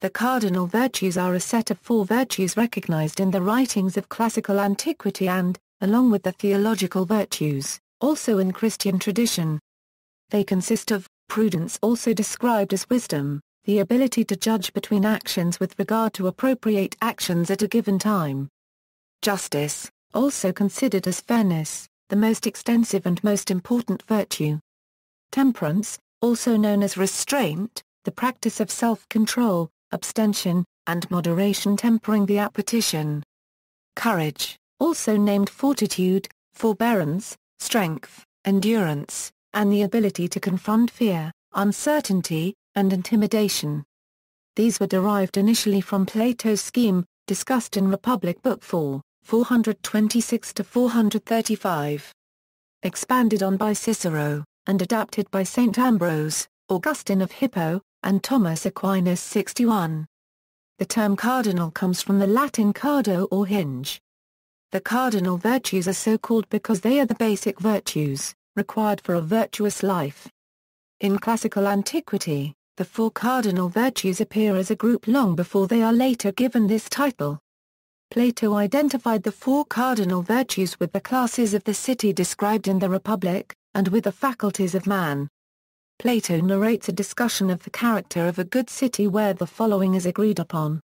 The cardinal virtues are a set of 4 virtues recognized in the writings of classical antiquity and, along with the theological virtues, also in Christian tradition. They consist of prudence, also described as wisdom, the ability to judge between actions with regard to appropriate actions at a given time. Justice, also considered as fairness, the most extensive and most important virtue. Temperance, also known as restraint, the practice of self-control, abstention, and moderation tempering the appetition. Courage, also named fortitude, forbearance, strength, endurance, and the ability to confront fear, uncertainty, and intimidation. These were derived initially from Plato's scheme, discussed in Republic Book 4, 426-435. Expanded on by Cicero, and adapted by St. Ambrose, Augustine of Hippo, and Thomas Aquinas 61. The term cardinal comes from the Latin cardo or hinge. The cardinal virtues are so called because they are the basic virtues, required for a virtuous life. In classical antiquity, the 4 cardinal virtues appear as a group long before they are later given this title. Plato identified the 4 cardinal virtues with the classes of the city described in the Republic, and with the faculties of man. Plato narrates a discussion of the character of a good city where the following is agreed upon.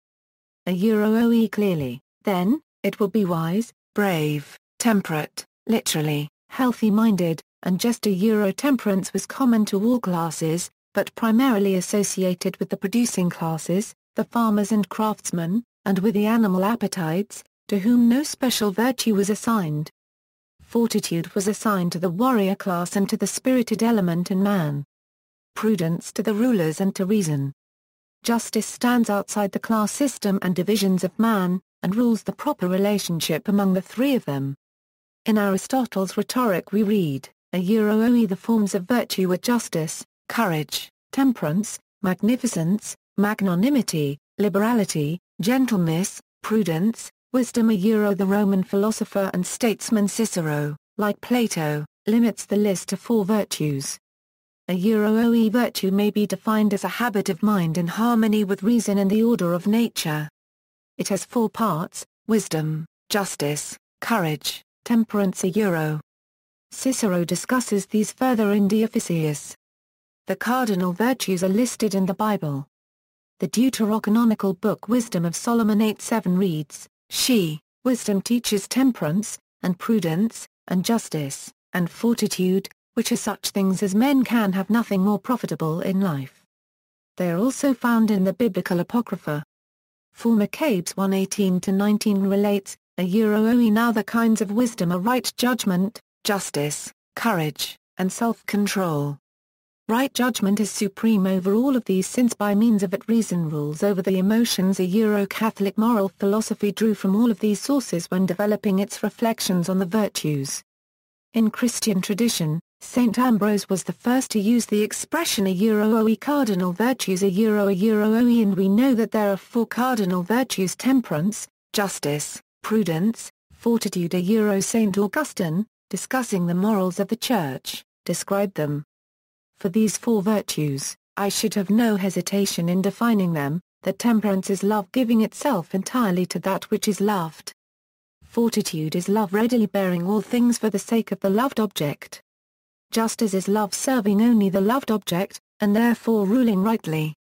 Oe clearly, then, it will be wise, brave, temperate, literally, healthy-minded, and just. Temperance was common to all classes, but primarily associated with the producing classes, the farmers and craftsmen, and with the animal appetites, to whom no special virtue was assigned. Fortitude was assigned to the warrior class and to the spirited element in man. Prudence to the rulers and to reason. Justice stands outside the class system and divisions of man, and rules the proper relationship among the 3 of them. In Aristotle's Rhetoric we read, Oe the forms of virtue are justice, courage, temperance, magnificence, magnanimity, liberality, gentleness, prudence, wisdom. The Roman philosopher and statesman Cicero, like Plato, limits the list to 4 virtues. Oe virtue may be defined as a habit of mind in harmony with reason in the order of nature. It has 4 parts: wisdom, justice, courage, temperance. Cicero discusses these further in De Officiis. The cardinal virtues are listed in the Bible. The Deuterocanonical book Wisdom of Solomon 8:7 reads, She, wisdom teaches temperance, and prudence, and justice, and fortitude, which are such things as men can have nothing more profitable in life. They are also found in the Biblical Apocrypha. For Maccabees 1:18-19 relates, Oe now the kinds of wisdom are right judgment, justice, courage, and self-control. Right judgment is supreme over all of these since by means of it reason rules over the emotions. Catholic moral philosophy drew from all of these sources when developing its reflections on the virtues. In Christian tradition, St. Ambrose was the first to use the expression Oe cardinal virtues Oe, and we know that there are 4 cardinal virtues: temperance, justice, prudence, fortitude. St. Augustine, discussing the morals of the Church, described them. For these 4 virtues, I should have no hesitation in defining them, that temperance is love giving itself entirely to that which is loved. Fortitude is love readily bearing all things for the sake of the loved object. Justice is love serving only the loved object, and therefore ruling rightly.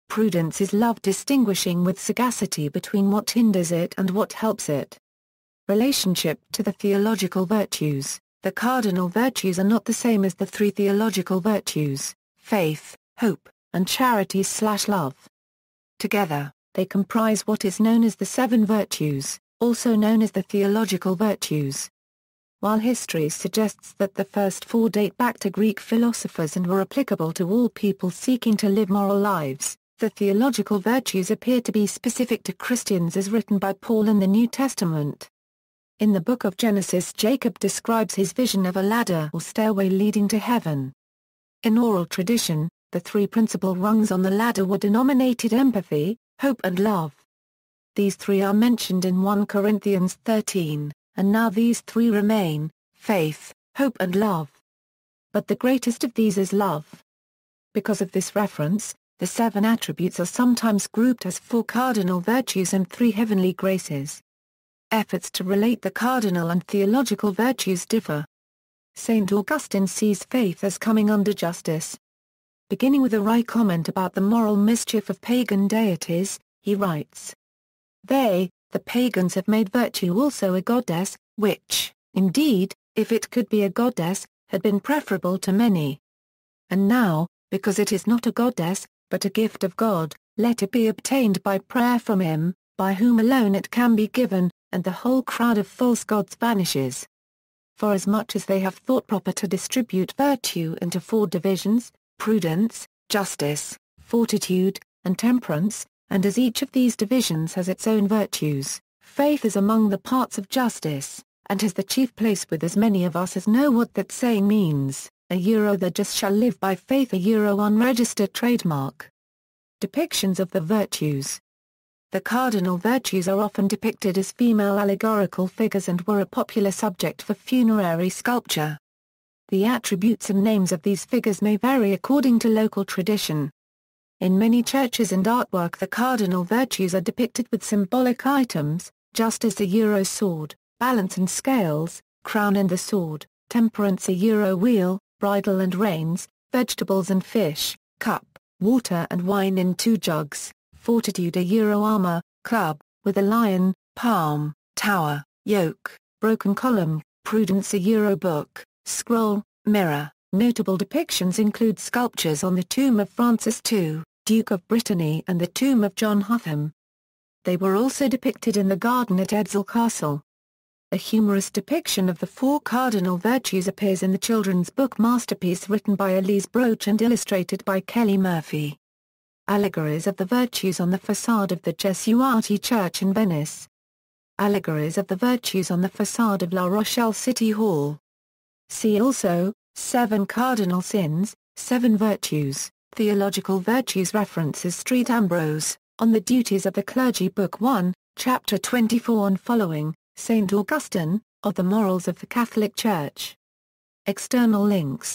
Prudence is love distinguishing with sagacity between what hinders it and what helps it. Relationship to the theological virtues. The cardinal virtues are not the same as the 3 theological virtues, faith, hope, and charity/love. Together, they comprise what is known as the 7 virtues, also known as the theological virtues. While history suggests that the first 4 date back to Greek philosophers and were applicable to all people seeking to live moral lives, the theological virtues appear to be specific to Christians as written by Paul in the New Testament. In the book of Genesis, Jacob describes his vision of a ladder or stairway leading to heaven. In oral tradition, the 3 principal rungs on the ladder were denominated empathy, hope and love. These 3 are mentioned in 1 Corinthians 13, and now these 3 remain, faith, hope and love. But the greatest of these is love. Because of this reference, The 7 attributes are sometimes grouped as 4 cardinal virtues and 3 heavenly graces. Efforts to relate the cardinal and theological virtues differ. St. Augustine sees faith as coming under justice. Beginning with a wry comment about the moral mischief of pagan deities, he writes, "They, the pagans, have made virtue also a goddess, which, indeed, if it could be a goddess, had been preferable to many. And now, because it is not a goddess, but a gift of God, let it be obtained by prayer from him, by whom alone it can be given, and the whole crowd of false gods vanishes. Forasmuch as they have thought proper to distribute virtue into 4 divisions, prudence, justice, fortitude, and temperance, and as each of these divisions has its own virtues, faith is among the parts of justice, and has the chief place with as many of us as know what that saying means, the just shall live by faith, unregistered trademark." Depictions of the virtues. The cardinal virtues are often depicted as female allegorical figures and were a popular subject for funerary sculpture. The attributes and names of these figures may vary according to local tradition. In many churches and artwork the cardinal virtues are depicted with symbolic items, just as the sword, balance and scales, crown and the sword, temperance a wheel, bridle and reins, vegetables and fish, cup, water and wine in 2 jugs, fortitude a armor, club, with a lion, palm, tower, yoke, broken column, prudence a book, scroll, mirror. Notable depictions include sculptures on the tomb of Francis II, Duke of Brittany, and the tomb of John Hutham. They were also depicted in the garden at Edsall Castle. A humorous depiction of the 4 cardinal virtues appears in the children's book Masterpiece written by Elise Broach and illustrated by Kelly Murphy. Allegories of the virtues on the facade of the Gesuati Church in Venice. Allegories of the virtues on the facade of La Rochelle City Hall. See also, 7 cardinal sins, 7 virtues, theological virtues. References: St. Ambrose, On the Duties of the Clergy, Book 1, Chapter 24 and following, St. Augustine, Of the Morals of the Catholic Church. External links: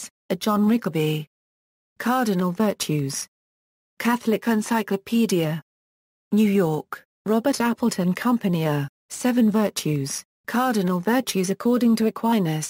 John Rickaby. Cardinal Virtues. Catholic Encyclopedia. New York, Robert Appleton Company. 7 Virtues, Cardinal Virtues according to Aquinas.